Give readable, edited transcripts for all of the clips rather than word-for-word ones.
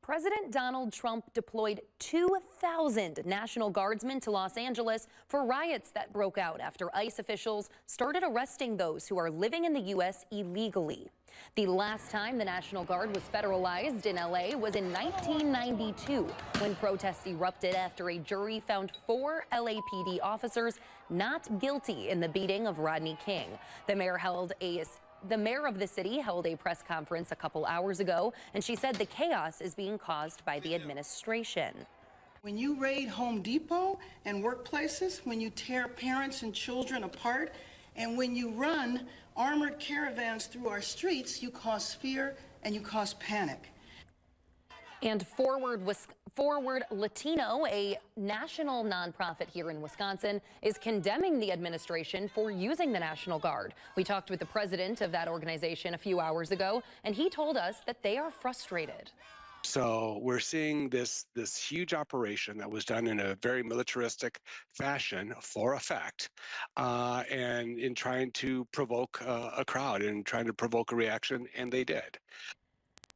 President Donald Trump deployed 2,000 National Guardsmen to Los Angeles for riots that broke out after ICE officials started arresting those who are living in the U.S. illegally. The last time the National Guard was federalized in L.A. was in 1992, when protests erupted after a jury found 4 LAPD officers not guilty in the beating of Rodney King. The mayor of the city held a press conference a couple hours ago, and she said the chaos is being caused by the administration. When you raid Home Depot and workplaces, when you tear parents and children apart, and when you run armored caravans through our streets, you cause fear and you cause panic. And Forward Latino, a national nonprofit here in Wisconsin, is condemning the administration for using the National Guard. We talked with the president of that organization a few hours ago, and he told us that they are frustrated. So we're seeing this huge operation that was done in a very militaristic fashion for effect, and in trying to provoke a crowd and trying to provoke a reaction, and they did.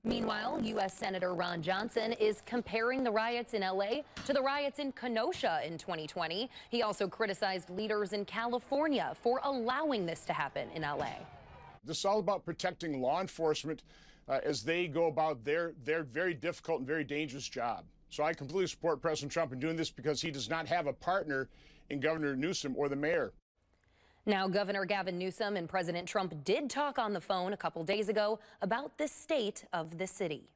Meanwhile, U.S. Senator Ron Johnson is comparing the riots in L.A. to the riots in Kenosha in 2020. He also criticized leaders in California for allowing this to happen in L.A. This is all about protecting law enforcement as they go about their very difficult and very dangerous job. So I completely support President Trump in doing this because he does not have a partner in Governor Newsom or the mayor. Now, Governor Gavin Newsom and President Trump did talk on the phone a couple days ago about the state of the city.